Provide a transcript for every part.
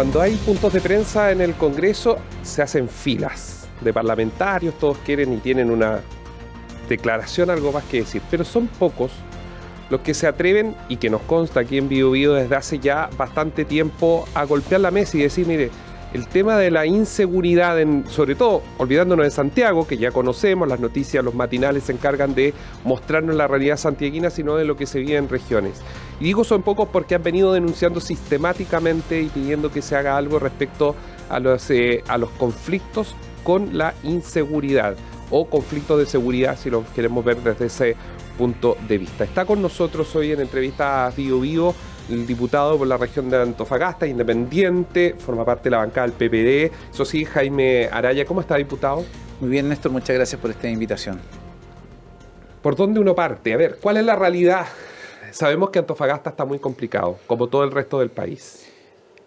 cuando hay puntos de prensa en el Congreso, se hacen filas de parlamentarios, todos quieren y tienen una declaración, algo más que decir, pero son pocos los que se atreven, y que nos consta aquí en Bio Bio desde hace ya bastante tiempo, a golpear la mesa y decir, mire, el tema de la inseguridad, sobre todo olvidándonos de Santiago, que ya conocemos, las noticias, los matinales se encargan de mostrarnos la realidad santiaguina, sino de lo que se vive en regiones. Y digo son pocos porque han venido denunciando sistemáticamente y pidiendo que se haga algo respecto a los conflictos con la inseguridad, o conflictos de seguridad, si lo queremos ver desde ese punto de vista. Está con nosotros hoy en entrevista a Bio Bio el diputado por la región de Antofagasta, independiente, forma parte de la bancada del PPD, eso sí, Jaime Araya. ¿Cómo está, diputado? Muy bien, Néstor, muchas gracias por esta invitación. ¿Por dónde uno parte? A ver, ¿cuál es la realidad? Sabemos que Antofagasta está muy complicado, como todo el resto del país.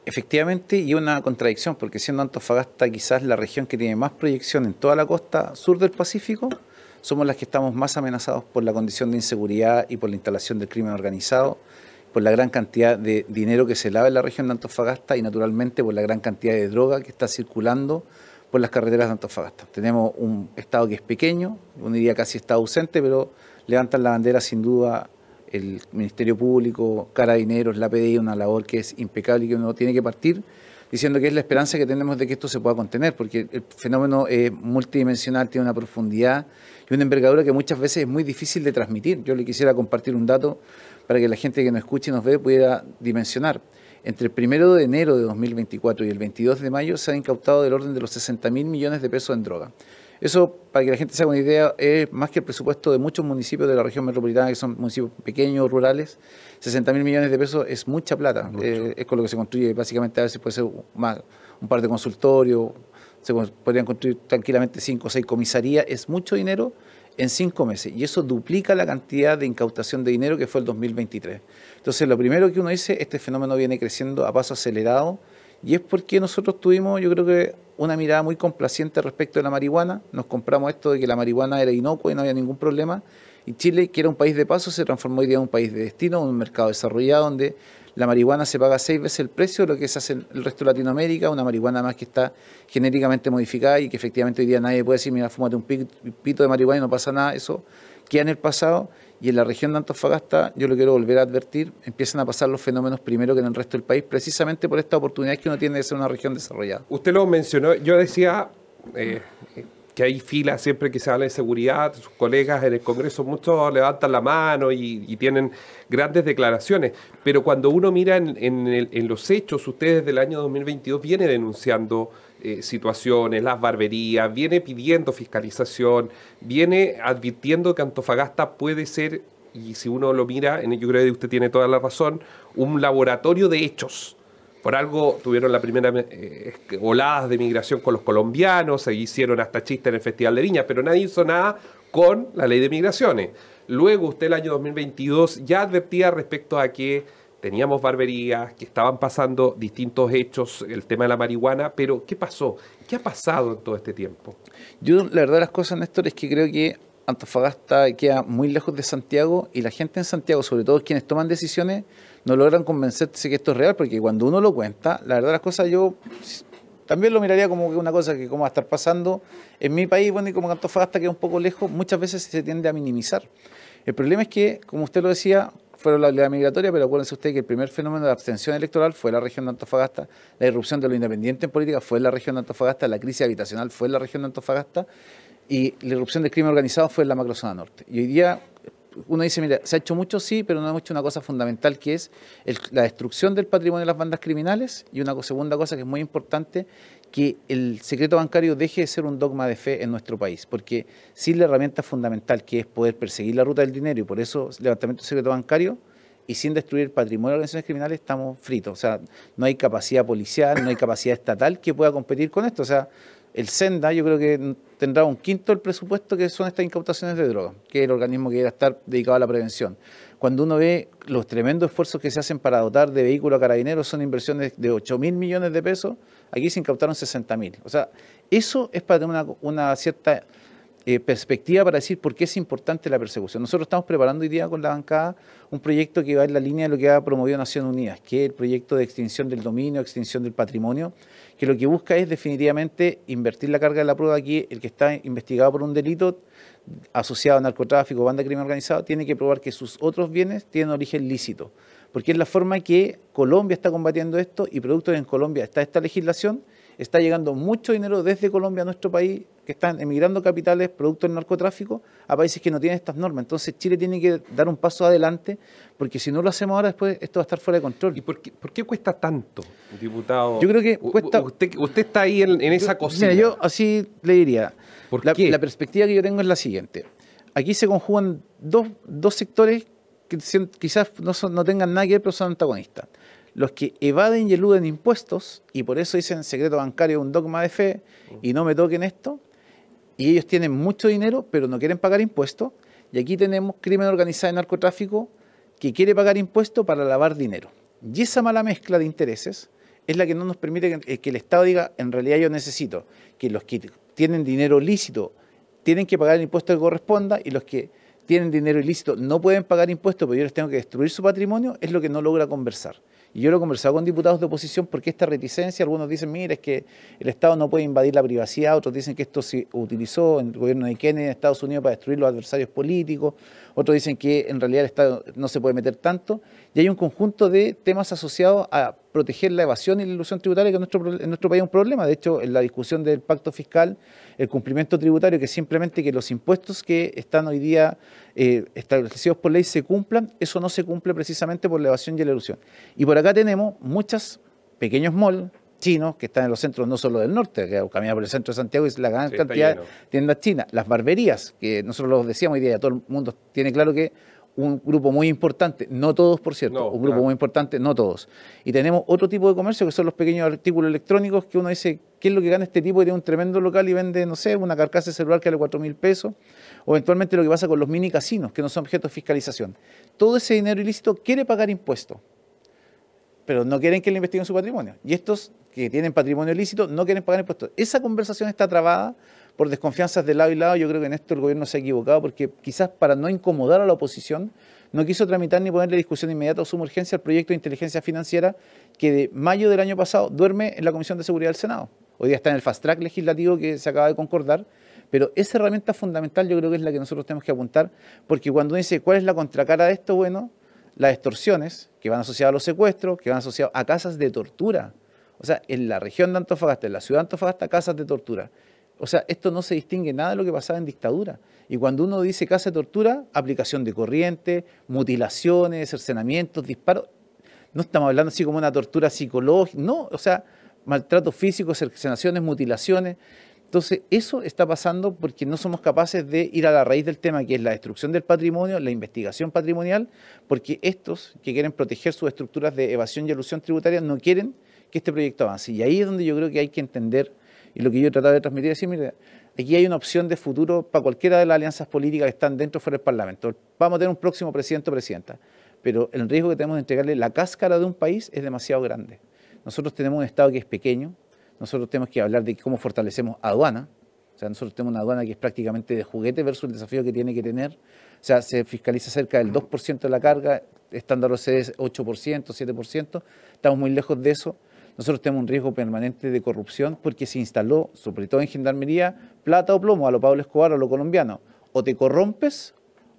Efectivamente, y una contradicción, porque siendo Antofagasta quizás la región que tiene más proyección en toda la costa sur del Pacífico, somos las que estamos más amenazados por la condición de inseguridad y por la instalación del crimen organizado, por la gran cantidad de dinero que se lava en la región de Antofagasta y naturalmente por la gran cantidad de droga que está circulando por las carreteras de Antofagasta. Tenemos un estado que es pequeño, uno diría casi estado ausente, pero levantan la bandera sin duda el Ministerio Público, Carabineros, la PDI, una labor que es impecable y que uno tiene que partir diciendo que es la esperanza que tenemos de que esto se pueda contener, porque el fenómeno es multidimensional, tiene una profundidad y una envergadura que muchas veces es muy difícil de transmitir. Yo le quisiera compartir un dato para que la gente que nos escuche y nos ve pudiera dimensionar. Entre el 1 de enero de 2024 y el 22 de mayo se han incautado del orden de los 60.000 millones de pesos en droga. Eso, para que la gente se haga una idea, es más que el presupuesto de muchos municipios de la región metropolitana, que son municipios pequeños, rurales. 60.000 millones de pesos es mucha plata. Es con lo que se construye básicamente, a veces puede ser un par de consultorios, se podrían construir tranquilamente 5 o 6 comisarías. Es mucho dinero en 5 meses, y eso duplica la cantidad de incautación de dinero que fue el 2023. Entonces, lo primero que uno dice, este fenómeno viene creciendo a paso acelerado, y es porque nosotros tuvimos, yo creo que, una mirada muy complaciente respecto de la marihuana. Nos compramos esto de que la marihuana era inocua y no había ningún problema, y Chile, que era un país de paso, se transformó hoy día en un país de destino, un mercado desarrollado donde la marihuana se paga 6 veces el precio de lo que se hace en el resto de Latinoamérica, una marihuana más que está genéticamente modificada y que efectivamente hoy día nadie puede decir, mira, fúmate un pito de marihuana y no pasa nada. Eso queda en el pasado, y en la región de Antofagasta, yo lo quiero volver a advertir, empiezan a pasar los fenómenos primero que en el resto del país, precisamente por esta oportunidad que uno tiene de ser una región desarrollada. Usted lo mencionó, yo decía que hay filas siempre que se habla de seguridad, sus colegas en el Congreso, muchos levantan la mano y tienen grandes declaraciones, pero cuando uno mira en los hechos, usted desde el año 2022 viene denunciando situaciones, las barberías, viene pidiendo fiscalización, viene advirtiendo que Antofagasta puede ser, y si uno lo mira, yo creo que usted tiene toda la razón, un laboratorio de hechos. Por algo tuvieron la primera oladas de migración con los colombianos, se hicieron hasta chistes en el Festival de Viña, pero nadie hizo nada con la ley de migraciones. Luego usted el año 2022 ya advertía respecto a que teníamos barberías, que estaban pasando distintos hechos, el tema de la marihuana, pero ¿qué pasó? ¿Qué ha pasado en todo este tiempo? Yo, la verdad de las cosas, Néstor, es que creo que Antofagasta queda muy lejos de Santiago, y la gente en Santiago, sobre todo quienes toman decisiones, no logran convencerse que esto es real, porque cuando uno lo cuenta, la verdad de las cosas, yo también lo miraría como que una cosa que cómo va a estar pasando en mi país, bueno, y como Antofagasta queda un poco lejos, muchas veces se tiende a minimizar. El problema es que, como usted lo decía, fueron la oleada migratoria, pero acuérdense usted que el primer fenómeno de abstención electoral fue la región de Antofagasta, la irrupción de lo independiente en política fue en la región de Antofagasta, la crisis habitacional fue en la región de Antofagasta, y la irrupción del crimen organizado fue en la macrozona norte. Y hoy día uno dice, mira, se ha hecho mucho, sí, pero no hemos hecho una cosa fundamental, que es la destrucción del patrimonio de las bandas criminales, y una segunda cosa que es muy importante, que el secreto bancario deje de ser un dogma de fe en nuestro país, porque sin la herramienta fundamental, que es poder perseguir la ruta del dinero, y por eso levantamiento del secreto bancario, y sin destruir el patrimonio de organizaciones criminales, estamos fritos. O sea, no hay capacidad policial, no hay capacidad estatal que pueda competir con esto. O sea, el Senda yo creo que tendrá un quinto del presupuesto que son estas incautaciones de droga, que es el organismo que debería estar dedicado a la prevención. Cuando uno ve los tremendos esfuerzos que se hacen para dotar de vehículos a carabineros, son inversiones de 8.000 millones de pesos, aquí se incautaron 60.000. O sea, eso es para tener una cierta perspectiva para decir por qué es importante la persecución. Nosotros estamos preparando hoy día con la bancada un proyecto que va en la línea de lo que ha promovido Naciones Unidas, que es el proyecto de extinción del dominio, extinción del patrimonio, que lo que busca es definitivamente invertir la carga de la prueba aquí. El que está investigado por un delito asociado a narcotráfico, banda de crimen organizado, tiene que probar que sus otros bienes tienen origen lícito, porque es la forma que Colombia está combatiendo esto, y producto de en Colombia está esta legislación, está llegando mucho dinero desde Colombia a nuestro país, que están emigrando capitales producto del narcotráfico a países que no tienen estas normas. Entonces Chile tiene que dar un paso adelante, porque si no lo hacemos ahora, después esto va a estar fuera de control. ¿Y por qué cuesta tanto, diputado? Yo creo que cuesta... Usted está ahí en esa cocina. Mira, yo así le diría. ¿Por qué? La perspectiva que yo tengo es la siguiente. Aquí se conjugan dos sectores que quizás no tengan nada que ver, pero son antagonistas. Los que evaden y eluden impuestos, y por eso dicen secreto bancario es un dogma de fe, y no me toquen esto, y ellos tienen mucho dinero, pero no quieren pagar impuestos, y aquí tenemos crimen organizado de narcotráfico que quiere pagar impuestos para lavar dinero. Y esa mala mezcla de intereses es la que no nos permite que el Estado diga, en realidad yo necesito que los que tienen dinero lícito tienen que pagar el impuesto que corresponda, y los que tienen dinero ilícito no pueden pagar impuestos, pero yo les tengo que destruir su patrimonio, es lo que no logra conversar. Y yo lo he conversado con diputados de oposición porque esta reticencia, algunos dicen, mira, es que el Estado no puede invadir la privacidad, otros dicen que esto se utilizó en el gobierno de Kennedy en Estados Unidos para destruir los adversarios políticos, otros dicen que en realidad el Estado no se puede meter tanto, y hay un conjunto de temas asociados a proteger la evasión y la ilusión tributaria, que en nuestro país es un problema. De hecho, en la discusión del pacto fiscal, el cumplimiento tributario, que es simplemente que los impuestos que están hoy día establecidos por ley se cumplan, eso no se cumple precisamente por la evasión y la ilusión. Y por acá tenemos muchos pequeños malls chinos que están en los centros no solo del norte, que caminar por el centro de Santiago y la gran cantidad de tiendas chinas, las barberías, que nosotros los decíamos hoy día, todo el mundo tiene claro que un grupo muy importante, no todos por cierto, un grupo muy importante, no todos. Y tenemos otro tipo de comercio que son los pequeños artículos electrónicos, que uno dice, ¿qué es lo que gana este tipo que tiene un tremendo local y vende, no sé, una carcasa de celular que vale 4.000 pesos? O eventualmente lo que pasa con los mini casinos, que no son objetos de fiscalización. Todo ese dinero ilícito quiere pagar impuestos, pero no quieren que le investiguen su patrimonio. Y estos que tienen patrimonio ilícito no quieren pagar impuestos. Esa conversación está trabada por desconfianzas de lado y lado. Yo creo que en esto el gobierno se ha equivocado, porque quizás para no incomodar a la oposición no quiso tramitar ni ponerle discusión inmediata o suma urgencia al proyecto de inteligencia financiera, que de mayo del año pasado duerme en la Comisión de Seguridad del Senado. Hoy día está en el fast track legislativo que se acaba de concordar, pero esa herramienta fundamental yo creo que es la que nosotros tenemos que apuntar, porque cuando uno dice cuál es la contracara de esto, bueno, las extorsiones que van asociadas a los secuestros, que van asociadas a casas de tortura. O sea, en la región de Antofagasta, en la ciudad de Antofagasta, casas de tortura. O sea, esto no se distingue nada de lo que pasaba en dictadura. Y cuando uno dice casa de tortura, aplicación de corriente, mutilaciones, cercenamientos, disparos, no estamos hablando así como una tortura psicológica, no, o sea, maltratos físicos, cercenaciones, mutilaciones. Entonces, eso está pasando porque no somos capaces de ir a la raíz del tema, que es la destrucción del patrimonio, la investigación patrimonial, porque estos que quieren proteger sus estructuras de evasión y elusión tributaria no quieren que este proyecto avance. Y ahí es donde yo creo que hay que entender, y lo que yo he tratado de transmitir es decir, mire, aquí hay una opción de futuro para cualquiera de las alianzas políticas que están dentro o fuera del Parlamento. Vamos a tener un próximo presidente o presidenta, pero el riesgo que tenemos de entregarle la cáscara de un país es demasiado grande. Nosotros tenemos un Estado que es pequeño, nosotros tenemos que hablar de cómo fortalecemos aduana. O sea, nosotros tenemos una aduana que es prácticamente de juguete versus el desafío que tiene que tener. O sea, se fiscaliza cerca del 2% de la carga, estándar OCDE es 8%, 7%, estamos muy lejos de eso. Nosotros tenemos un riesgo permanente de corrupción porque se instaló, sobre todo en Gendarmería, plata o plomo a lo Pablo Escobar o a lo colombiano. O te corrompes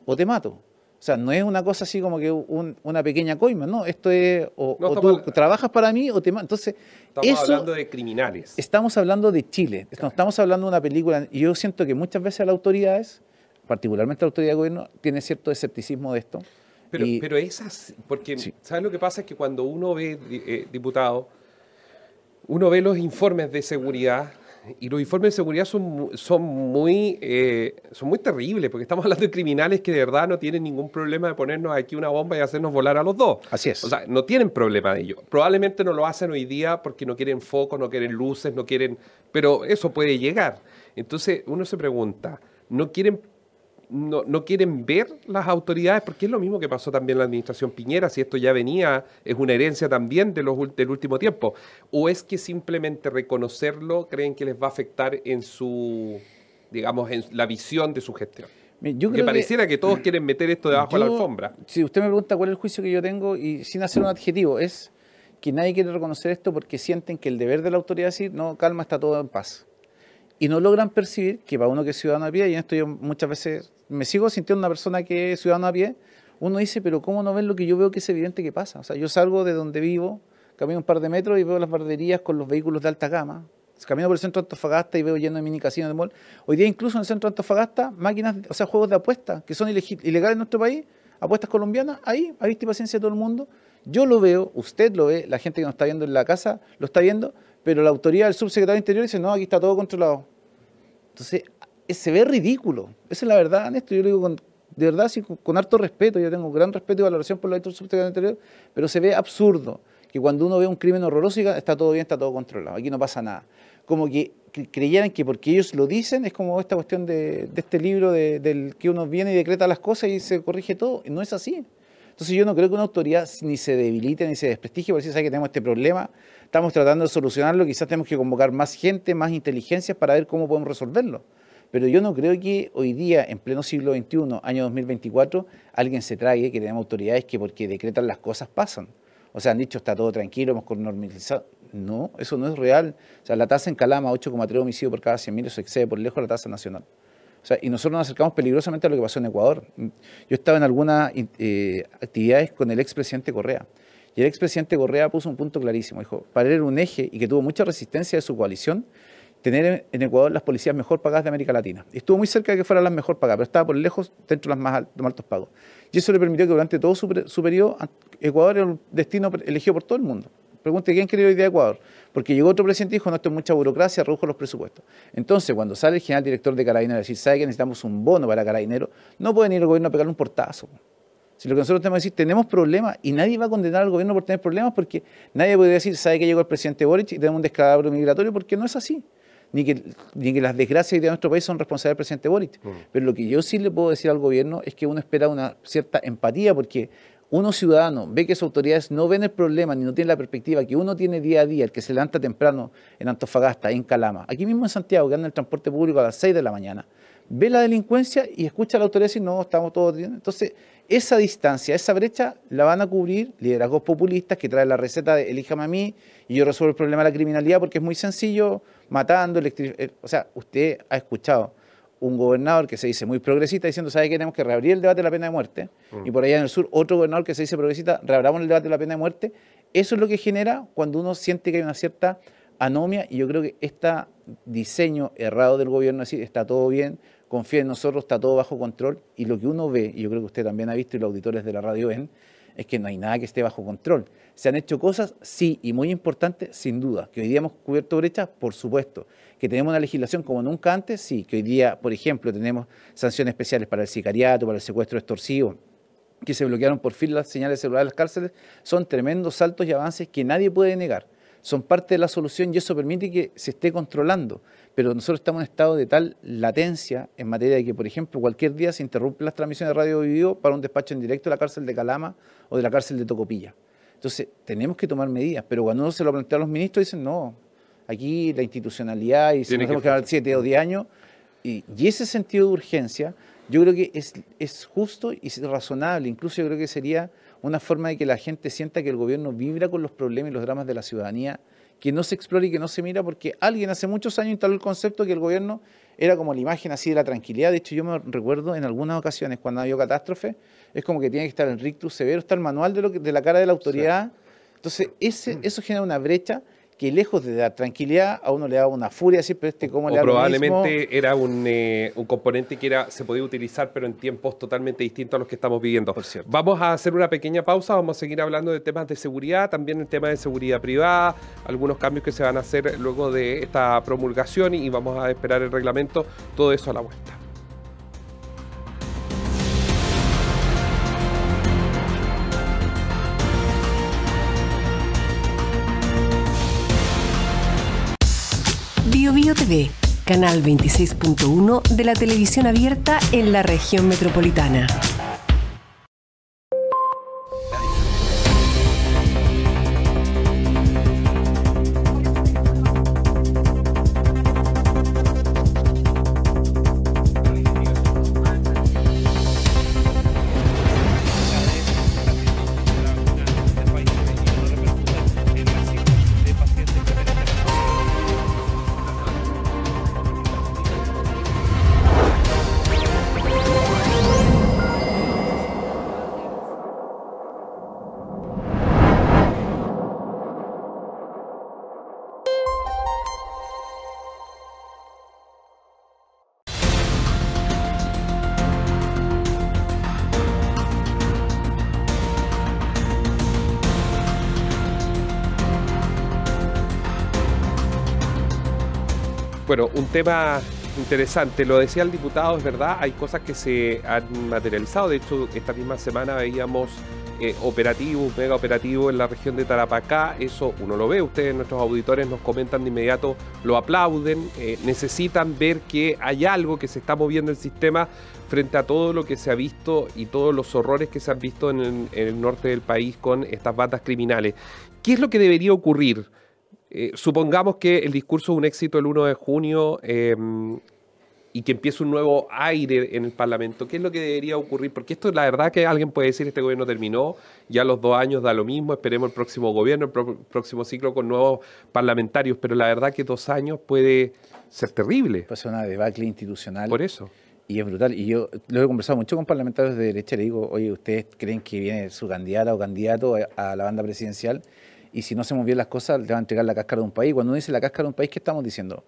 o te mato. O sea, no es una cosa así como que una pequeña coima, ¿no? Esto es, o tú trabajas para mí o te mato. Entonces, estamos hablando de criminales. Estamos hablando de Chile, claro. Estamos hablando de una película, y yo siento que muchas veces las autoridades, particularmente la autoridad de gobierno, tiene cierto escepticismo de esto. Pero esas, porque sí. ¿Sabes lo que pasa? Es que cuando uno ve, diputado, uno ve los informes de seguridad, y los informes de seguridad son muy terribles, porque estamos hablando de criminales que de verdad no tienen ningún problema de ponernos aquí una bomba y hacernos volar a los dos. Así es. O sea, no tienen problema de ello. Probablemente no lo hacen hoy día porque no quieren focos, no quieren luces, no quieren... Pero eso puede llegar. Entonces uno se pregunta, ¿no quieren ver las autoridades? Porque es lo mismo que pasó también en la administración Piñera, si esto ya venía, es una herencia también del último tiempo. ¿O es que simplemente reconocerlo creen que les va a afectar en su digamos, en la visión de su gestión. Yo Porque creo pareciera que todos quieren meter esto debajo de la alfombra. Si usted me pregunta cuál es el juicio que yo tengo, y sin hacer un adjetivo, es que nadie quiere reconocer esto porque sienten que el deber de la autoridad es decir, no, calma, está todo en paz. Y no logran percibir que para uno que es ciudadano a pie, y en esto yo muchas veces me sigo sintiendo una persona que es ciudadano a pie, uno dice, pero ¿cómo no ven lo que yo veo que es evidente que pasa? O sea, yo salgo de donde vivo, camino un par de metros y veo las barberías con los vehículos de alta gama. Camino por el centro de Antofagasta y veo lleno de mini casinos de mall. Hoy día incluso en el centro de Antofagasta, máquinas, o sea, juegos de apuestas que son ilegales en nuestro país, apuestas colombianas, ahí, a vista y paciencia de todo el mundo. Yo lo veo, usted lo ve, la gente que nos está viendo en la casa lo está viendo, pero la autoridad del subsecretario de Interior dice, no, aquí está todo controlado. Entonces, se ve ridículo. Esa es la verdad, Néstor. Yo lo digo de verdad, sí, con harto respeto. Yo tengo gran respeto y valoración por lo del subsecretario de Interior, pero se ve absurdo que cuando uno ve un crimen horroroso diga, está todo bien, está todo controlado, aquí no pasa nada. Como que creyeran que porque ellos lo dicen, es como esta cuestión de este libro del que uno viene y decreta las cosas y se corrige todo. Y no es así. Entonces yo no creo que una autoridad ni se debilite ni se desprestigie por decir, ¿sabe que tenemos este problema? Estamos tratando de solucionarlo, quizás tenemos que convocar más gente, más inteligencias para ver cómo podemos resolverlo. Pero yo no creo que hoy día, en pleno siglo XXI, año 2024, alguien se trague que tenemos autoridades que porque decretan las cosas pasan. O sea, han dicho, está todo tranquilo, hemos normalizado. No, eso no es real. O sea, la tasa en Calama, 8,3 homicidios por cada 100.000, eso excede por lejos la tasa nacional. O sea, y nosotros nos acercamos peligrosamente a lo que pasó en Ecuador. Yo estaba en algunas actividades con el expresidente Correa. Y el expresidente Correa puso un punto clarísimo. Dijo, para él era un eje y que tuvo mucha resistencia de su coalición, tener en Ecuador las policías mejor pagadas de América Latina. Y estuvo muy cerca de que fueran las mejor pagadas, pero estaba por lejos dentro de los más altos pagos. Y eso le permitió que durante todo su periodo, Ecuador era un destino elegido por todo el mundo. Pregunte, ¿quién quería hoy día Ecuador? Porque llegó otro presidente y dijo, no, esto es mucha burocracia, redujo los presupuestos. Entonces, cuando sale el general director de Carabineros a decir, ¿sabe que necesitamos un bono para Carabineros? No pueden ir al gobierno a pegarle un portazo. Si lo que nosotros tenemos que decir, tenemos problemas, y nadie va a condenar al gobierno por tener problemas, porque nadie podría decir, ¿sabe que llegó el presidente Boric y tenemos un descalabro migratorio? Porque no es así. Ni que las desgracias de nuestro país son responsables del presidente Boric. Pero lo que yo sí le puedo decir al gobierno es que uno espera una cierta empatía, porque uno ciudadano ve que sus autoridades no ven el problema ni no tienen la perspectiva que uno tiene día a día, el que se levanta temprano en Antofagasta, en Calama, aquí mismo en Santiago, que anda en el transporte público a las 6 de la mañana, ve la delincuencia y escucha a la autoridad decir, no, estamos todos bien. Entonces, esa distancia, esa brecha, la van a cubrir liderazgos populistas que traen la receta de elíjame a mí y yo resuelvo el problema de la criminalidad porque es muy sencillo, matando, o sea, usted ha escuchado un gobernador que se dice muy progresista diciendo, ¿sabe que tenemos que reabrir el debate de la pena de muerte? Y por allá en el sur, otro gobernador que se dice progresista, reabramos el debate de la pena de muerte. Eso es lo que genera cuando uno siente que hay una cierta anomia, y yo creo que este diseño errado del gobierno, es decir, está todo bien, confía en nosotros, está todo bajo control, y lo que uno ve, y yo creo que usted también ha visto y los auditores de la radio ven, es que no hay nada que esté bajo control. ¿Se han hecho cosas? Sí, y muy importantes, sin duda. ¿Que hoy día hemos cubierto brechas? Por supuesto. ¿Que tenemos una legislación como nunca antes? Sí. Que hoy día, por ejemplo, tenemos sanciones especiales para el sicariato, para el secuestro extorsivo, que se bloquearon por fin las señales de celular en las cárceles. Son tremendos saltos y avances que nadie puede negar. Son parte de la solución y eso permite que se esté controlando. Pero nosotros estamos en estado de tal latencia en materia de que, por ejemplo, cualquier día se interrumpen las transmisiones de radio y video para un despacho en directo de la cárcel de Calama o de la cárcel de Tocopilla. Entonces, tenemos que tomar medidas, pero cuando uno se lo plantea a los ministros, dicen, no, aquí la institucionalidad y si nos tenemos que hablar 7 o 10 años, y ese sentido de urgencia, yo creo que es justo y es razonable. Incluso yo creo que sería una forma de que la gente sienta que el gobierno vibra con los problemas y los dramas de la ciudadanía, que no se explora y que no se mira, porque alguien hace muchos años instaló el concepto de que el gobierno era como la imagen así de la tranquilidad. De hecho, yo me recuerdo en algunas ocasiones cuando ha habido catástrofe, es como que tiene que estar el rictus severo, está el manual de la cara de la autoridad. Sí. Entonces, eso genera una brecha que lejos de dar tranquilidad, a uno le da una furia decir, pero ¿cómo le da lo mismo? Probablemente era un componente que se podía utilizar, pero en tiempos totalmente distintos a los que estamos viviendo. Vamos a hacer una pequeña pausa, vamos a seguir hablando de temas de seguridad, también el tema de seguridad privada, algunos cambios que se van a hacer luego de esta promulgación y vamos a esperar el reglamento, todo eso a la vuelta. Bio Bio TV, canal 26.1 de la televisión abierta en la región metropolitana. Bueno, un tema interesante, lo decía el diputado, es verdad, hay cosas que se han materializado. De hecho, esta misma semana veíamos un mega operativo en la región de Tarapacá. Eso uno lo ve, ustedes, nuestros auditores, nos comentan de inmediato, lo aplauden, necesitan ver que hay algo que se está moviendo el sistema frente a todo lo que se ha visto y todos los horrores que se han visto en el norte del país con estas bandas criminales. ¿Qué es lo que debería ocurrir? Supongamos que el discurso es un éxito el 1 de junio y que empiece un nuevo aire en el Parlamento. ¿Qué es lo que debería ocurrir? Porque esto, la verdad, que alguien puede decir, este gobierno terminó, ya los 2 años da lo mismo, esperemos el próximo gobierno, el próximo ciclo con nuevos parlamentarios, pero la verdad que 2 años puede ser terrible. Puede ser una debacle institucional. Por eso. Y es brutal. Y yo lo he conversado mucho con parlamentarios de derecha, le digo, oye, ¿ustedes creen que viene su candidata o candidato a la banda presidencial? Y si no hacemos bien las cosas, le va a entregar la cáscara de un país. Cuando uno dice la cáscara de un país, ¿qué estamos diciendo?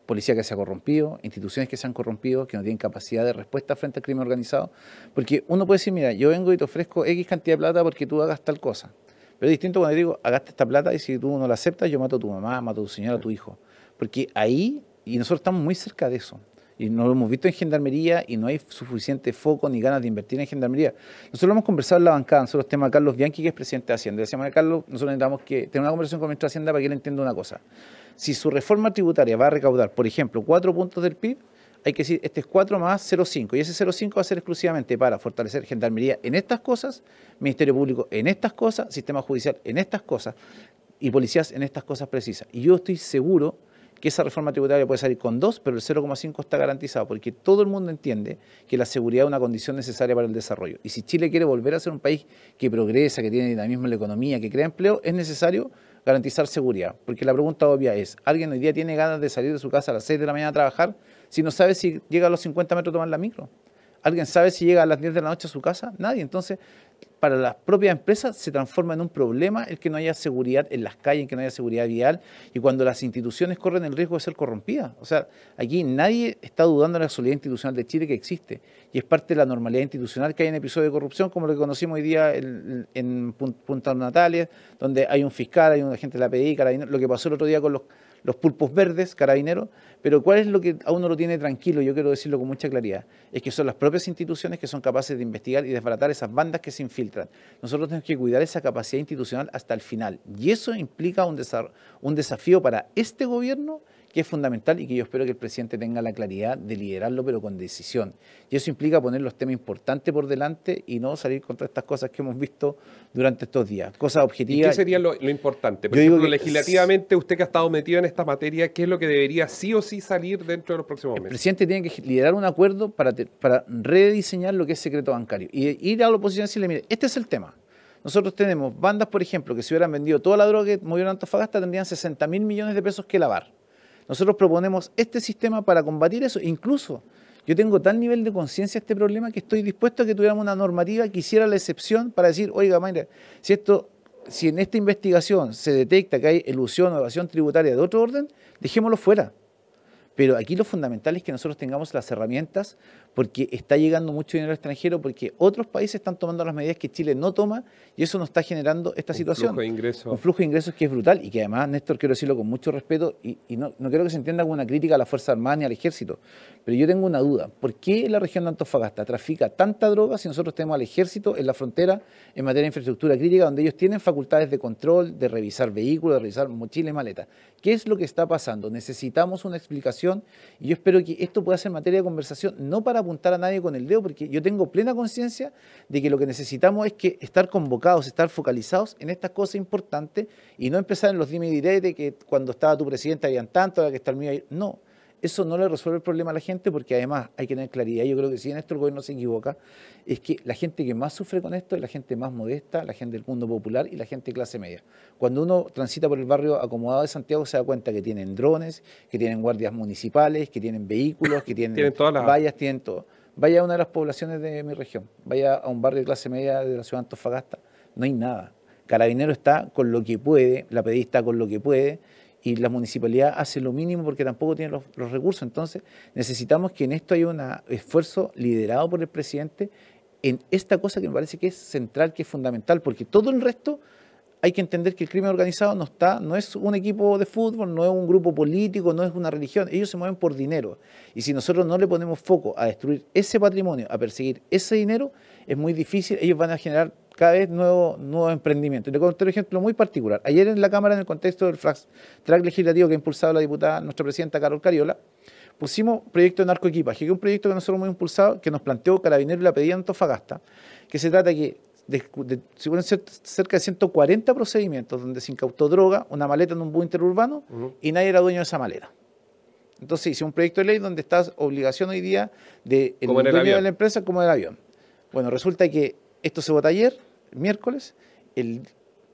Policía que se ha corrompido, instituciones que se han corrompido, que no tienen capacidad de respuesta frente al crimen organizado. Porque uno puede decir, mira, yo vengo y te ofrezco X cantidad de plata porque tú hagas tal cosa. Pero es distinto cuando digo, hagaste esta plata y si tú no la aceptas, yo mato a tu mamá, mato a tu señora, a tu hijo. Porque ahí, y nosotros estamos muy cerca de eso. Y nos lo hemos visto en Gendarmería y no hay suficiente foco ni ganas de invertir en Gendarmería. Nosotros lo hemos conversado en la bancada, nosotros tenemos a Carlos Bianchi, que es presidente de Hacienda. Le decíamos a Carlos, nosotros necesitamos que tener una conversación con el ministro de Hacienda para que él entienda una cosa. Si su reforma tributaria va a recaudar, por ejemplo, 4 puntos del PIB, hay que decir, este es 4 más 0,5. Y ese 0,5 va a ser exclusivamente para fortalecer Gendarmería en estas cosas, Ministerio Público en estas cosas, Sistema Judicial en estas cosas y policías en estas cosas precisas. Y yo estoy seguro que esa reforma tributaria puede salir con 2, pero el 0,5 está garantizado, porque todo el mundo entiende que la seguridad es una condición necesaria para el desarrollo. Y si Chile quiere volver a ser un país que progresa, que tiene dinamismo en la economía, que crea empleo, es necesario garantizar seguridad. Porque la pregunta obvia es, ¿alguien hoy día tiene ganas de salir de su casa a las 6 de la mañana a trabajar si no sabe si llega a los 50 metros a tomar la micro? ¿Alguien sabe si llega a las 10 de la noche a su casa? Nadie. Entonces, para las propias empresas se transforma en un problema el que no haya seguridad en las calles, que no haya seguridad vial, y cuando las instituciones corren el riesgo de ser corrompidas. O sea, aquí nadie está dudando de la solidez institucional de Chile, que existe, y es parte de la normalidad institucional que hay en episodios de corrupción, como lo que conocimos hoy día en Punta Natalia, donde hay un fiscal, hay un agente de la PDI, Carabineros, lo que pasó el otro día con los pulpos verdes, Carabineros. Pero ¿cuál es lo que a uno lo tiene tranquilo? Yo quiero decirlo con mucha claridad. Es que son las propias instituciones que son capaces de investigar y desbaratar esas bandas que se infiltran. Nosotros tenemos que cuidar esa capacidad institucional hasta el final. Y eso implica un desafío para este gobierno que es fundamental y que yo espero que el presidente tenga la claridad de liderarlo, pero con decisión. Y eso implica poner los temas importantes por delante y no salir contra estas cosas que hemos visto durante estos días. Cosas objetivas. ¿Y qué sería lo importante? Por ejemplo, legislativamente, usted que ha estado metido en esta materia, ¿qué es lo que debería sí o sí salir dentro de los próximos meses? El presidente tiene que liderar un acuerdo para rediseñar lo que es secreto bancario. Y ir a la oposición y decirle, mire, este es el tema. Nosotros tenemos bandas, por ejemplo, que si hubieran vendido toda la droga que movieron a Antofagasta, tendrían 60.000 millones de pesos que lavar. Nosotros proponemos este sistema para combatir eso. Incluso yo tengo tal nivel de conciencia de este problema que estoy dispuesto a que tuviéramos una normativa que hiciera la excepción para decir, oiga, Mayra, si en esta investigación se detecta que hay elusión o evasión tributaria de otro orden, dejémoslo fuera. Pero aquí lo fundamental es que nosotros tengamos las herramientas, porque está llegando mucho dinero extranjero, porque otros países están tomando las medidas que Chile no toma, y eso nos está generando esta situación. Un flujo de ingresos que es brutal, y que además, Néstor, quiero decirlo con mucho respeto, y no quiero que se entienda como una crítica a la Fuerza Armada ni al Ejército, pero yo tengo una duda. ¿Por qué la región de Antofagasta trafica tanta droga si nosotros tenemos al Ejército en la frontera en materia de infraestructura crítica, donde ellos tienen facultades de control, de revisar vehículos, de revisar mochilas y maletas? ¿Qué es lo que está pasando? Necesitamos una explicación, y yo espero que esto pueda ser materia de conversación, no para apuntar a nadie con el dedo, porque yo tengo plena conciencia de que lo que necesitamos es que estar convocados, estar focalizados en estas cosas importantes y no empezar en los dime y direte que cuando estaba tu presidente habían tanto, ahora que está el mío ahí. No, eso no le resuelve el problema a la gente, porque además hay que tener claridad. Yo creo que si en esto el gobierno se equivoca, es que la gente que más sufre con esto es la gente más modesta, la gente del mundo popular y la gente de clase media. Cuando uno transita por el barrio acomodado de Santiago se da cuenta que tienen drones, que tienen guardias municipales, que tienen vehículos, que tienen vallas, tienen todo. Vaya a una de las poblaciones de mi región, vaya a un barrio de clase media de la ciudad de Antofagasta, no hay nada. Carabinero está con lo que puede, la PDI está con lo que puede, y la municipalidad hace lo mínimo porque tampoco tiene los recursos. Entonces necesitamos que en esto haya un esfuerzo liderado por el presidente en esta cosa que me parece que es central, que es fundamental, porque todo el resto hay que entender que el crimen organizado no es un equipo de fútbol, no es un grupo político, no es una religión. Ellos se mueven por dinero. Y si nosotros no le ponemos foco a destruir ese patrimonio, a perseguir ese dinero, es muy difícil. Ellos van a generar cada vez nuevos emprendimientos. Le conté un ejemplo muy particular. Ayer en la Cámara, en el contexto del fast track legislativo que ha impulsado la diputada, nuestra presidenta Carol Cariola, pusimos proyecto de narcoequipaje, que es un proyecto que nosotros hemos impulsado, que nos planteó Carabineros y la pedía Antofagasta, que se trata que se pueden ser cerca de 140 procedimientos donde se incautó droga, una maleta en un bus interurbano, y nadie era dueño de esa maleta. Entonces hice un proyecto de ley donde está obligación hoy día del dueño de la empresa como del avión. Bueno, resulta que esto se vota ayer, miércoles, el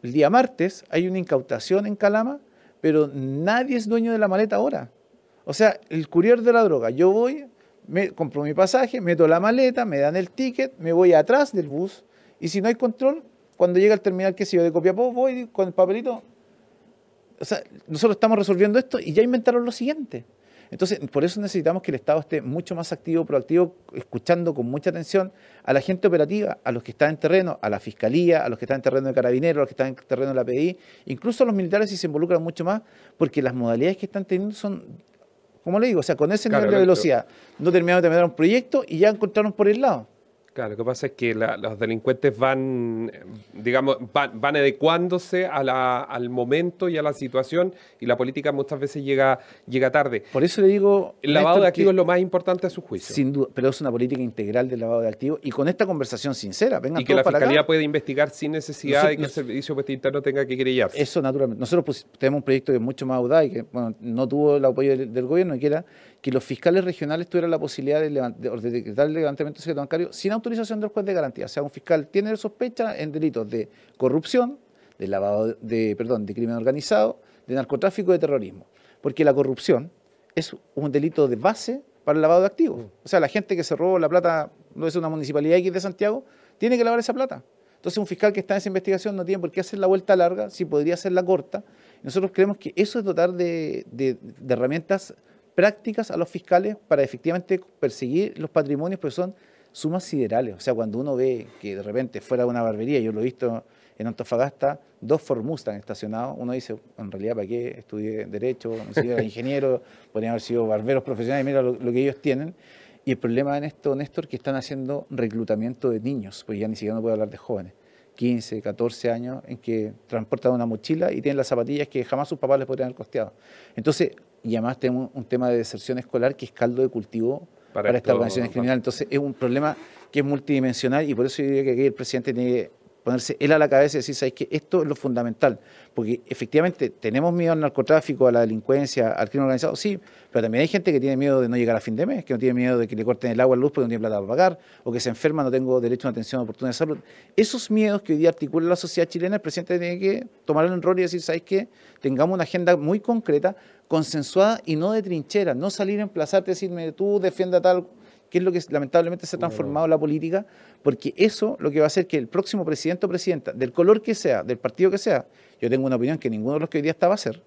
día martes hay una incautación en Calama, pero nadie es dueño de la maleta ahora. O sea, el courier de la droga, yo voy, compro mi pasaje, meto la maleta, me dan el ticket, me voy atrás del bus, y si no hay control, cuando llega al terminal, qué sé yo, de Copiapó, voy con el papelito. O sea, nosotros estamos resolviendo esto y ya inventaron lo siguiente. Entonces, por eso necesitamos que el Estado esté mucho más activo, proactivo, escuchando con mucha atención a la gente operativa, a los que están en terreno, a la Fiscalía, a los que están en terreno de Carabineros, a los que están en terreno de la PDI, incluso a los militares si se involucran mucho más, porque las modalidades que están teniendo son, como le digo, o sea, con ese nivel de velocidad, no terminaron de terminar un proyecto y ya encontraron por el lado. Claro, lo que pasa es que los delincuentes van, digamos, van adecuándose al momento y a la situación, y la política muchas veces llega tarde. Por eso le digo... El lavado de activos es lo más importante a su juicio. Sin duda, pero es una política integral del lavado de activos, y con esta conversación sincera, vengan y que todos la para Fiscalía acá. puede investigar sin necesidad de que el Servicio Interno tenga que querellarse. Eso naturalmente. Nosotros tenemos un proyecto que es mucho más audaz y que no tuvo el apoyo del gobierno, y que era que los fiscales regionales tuvieran la posibilidad de decretar el levantamiento de secreto bancario sin autorización del juez de garantía. O sea, un fiscal tiene sospecha en delitos de corrupción, de crimen organizado, de narcotráfico y de terrorismo. Porque la corrupción es un delito de base para el lavado de activos. O sea, la gente que se robó la plata, no es una municipalidad X de Santiago, tiene que lavar esa plata. Entonces, un fiscal que está en esa investigación no tiene por qué hacer la vuelta larga, si podría hacerla corta. Nosotros creemos que eso es dotar de herramientas prácticas a los fiscales para efectivamente perseguir los patrimonios, porque son sumas siderales. O sea, cuando uno ve que de repente fuera una barbería, yo lo he visto en Antofagasta, 2 Ford Mustang estacionados, uno dice, en realidad, ¿para qué estudié Derecho? No sé, era ingeniero, podrían haber sido barberos profesionales, mira lo que ellos tienen. Y el problema en esto, Néstor, que están haciendo reclutamiento de niños, pues ya ni siquiera no puedo hablar de jóvenes, 15, 14 años, en que transportan una mochila y tienen las zapatillas que jamás sus papás les podrían haber costeado. Entonces, y además tenemos un tema de deserción escolar que es caldo de cultivo para estas organizaciones criminales. Entonces, es un problema que es multidimensional, y por eso yo diría que aquí el presidente tiene que ponerse él a la cabeza y decir, ¿sabes qué? Esto es lo fundamental, porque efectivamente tenemos miedo al narcotráfico, a la delincuencia, al crimen organizado, sí, pero también hay gente que tiene miedo de no llegar a fin de mes, que no tiene miedo de que le corten el agua, la luz porque no tiene plata para pagar, o que se enferma, no tengo derecho a una atención oportuna de salud. Esos miedos que hoy día articula la sociedad chilena, el presidente tiene que tomar el rol y decir, ¿sabes qué? Tengamos una agenda muy concreta, consensuada y no de trinchera, no salir a emplazarte y decirme, tú defienda tal, que es lo que lamentablemente se ha transformado la política, porque eso lo que va a hacer que el próximo presidente o presidenta, del color que sea, del partido que sea, yo tengo una opinión que ninguno de los que hoy día está va a hacer,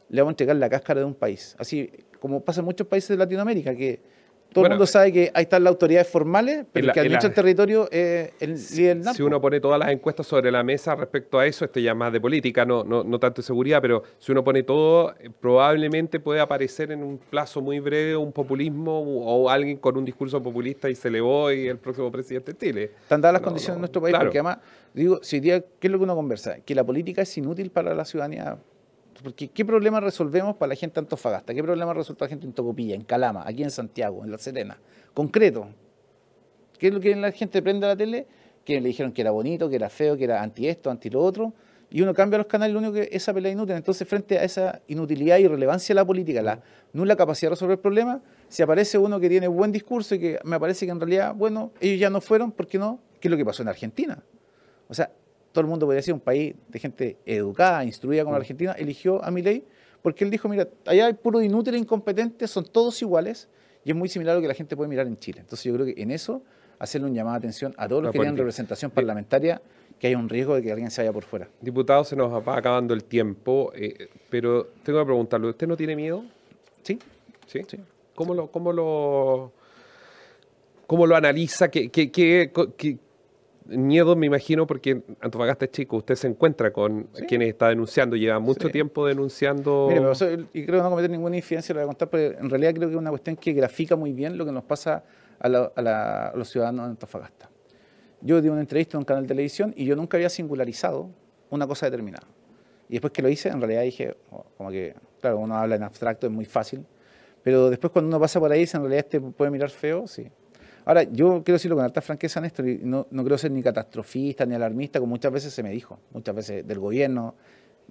le vamos a entregar la cáscara de un país. Así como pasa en muchos países de Latinoamérica, que todo el mundo sabe que ahí están las autoridades formales, pero el que administra el territorio es el líder narco. Si uno pone todas las encuestas sobre la mesa respecto a eso, esto ya más de política, no tanto de seguridad, pero si uno pone todo, probablemente puede aparecer en un plazo muy breve un populismo o alguien con un discurso populista y se elevó y el próximo presidente de Chile. Están dadas las condiciones en nuestro país, claro. Porque además, digo, si hoy día, ¿qué es lo que uno conversa? Que la política es inútil para la ciudadanía. Porque ¿qué problema resolvemos para la gente de Antofagasta? ¿Qué problema resuelve la gente en Tocopilla, en Calama, aquí en Santiago, en La Serena? Concreto. ¿Qué es lo que la gente prende a la tele? Que le dijeron que era bonito, que era feo, que era anti esto, anti lo otro. Y uno cambia los canales, lo único que esa pelea es inútil. Entonces, frente a esa inutilidad y irrelevancia de la política, la nula capacidad de resolver problemas, si aparece uno que tiene buen discurso y que me parece que en realidad, bueno, ellos ya no fueron, ¿por qué no? ¿Qué es lo que pasó en Argentina? O sea, todo el mundo podría decir un país de gente educada, instruida como la Argentina, eligió a Milei porque él dijo, mira, allá hay puro inútil e incompetente, son todos iguales, y es muy similar a lo que la gente puede mirar en Chile. Entonces yo creo que en eso, hacerle un llamado de atención a todos los que tienen representación parlamentaria, que hay un riesgo de que alguien se vaya por fuera. Diputado, se nos va acabando el tiempo, pero tengo que preguntarle, ¿usted no tiene miedo? Sí. ¿Sí? Sí. ¿Cómo lo analiza? miedo, me imagino, porque Antofagasta es chico, usted se encuentra con Sí. quienes está denunciando, lleva mucho Sí. tiempo denunciando. Mire, pero y creo no cometer ninguna infidencia, lo voy a contar, pero en realidad creo que es una cuestión que grafica muy bien lo que nos pasa a los ciudadanos de Antofagasta. Yo di una entrevista en un canal de televisión y yo nunca había singularizado una cosa determinada. Y después que lo hice, en realidad dije, como que, claro, uno habla en abstracto, es muy fácil, pero después cuando uno pasa por ahí, dice, en realidad este puede mirar feo, sí. Ahora, yo quiero decirlo con alta franqueza, Néstor, y no creo ser ni catastrofista ni alarmista, como muchas veces se me dijo, muchas veces del gobierno,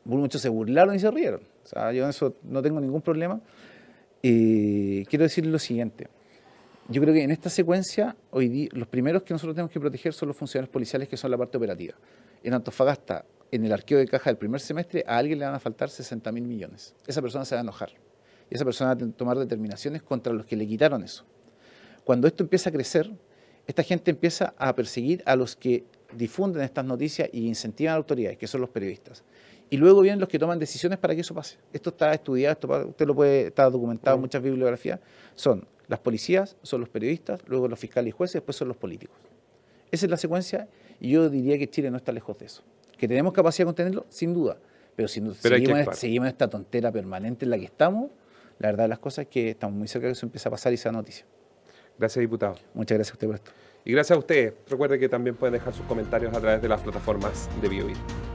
muchos se burlaron y se rieron. O sea, yo en eso no tengo ningún problema. Y quiero decir lo siguiente. Yo creo que en esta secuencia, hoy día, los primeros que nosotros tenemos que proteger son los funcionarios policiales, que son la parte operativa. En Antofagasta, en el arqueo de caja del primer semestre, a alguien le van a faltar 60.000 millones. Esa persona se va a enojar. Y esa persona va a tomar determinaciones contra los que le quitaron eso. Cuando esto empieza a crecer, esta gente empieza a perseguir a los que difunden estas noticias y incentivan a las autoridades, que son los periodistas. Y luego vienen los que toman decisiones para que eso pase. Esto está estudiado, usted lo puede estar documentado en muchas bibliografías. Son las policías, son los periodistas, luego los fiscales y jueces, después son los políticos. Esa es la secuencia y yo diría que Chile no está lejos de eso. ¿Que tenemos capacidad de contenerlo? Sin duda. Pero si seguimos en esta tontera permanente en la que estamos, la verdad de las cosas es que estamos muy cerca de que eso empiece a pasar y sea noticia. Gracias, diputado. Muchas gracias a usted por esto. Y gracias a ustedes. Recuerde que también pueden dejar sus comentarios a través de las plataformas de BioBio.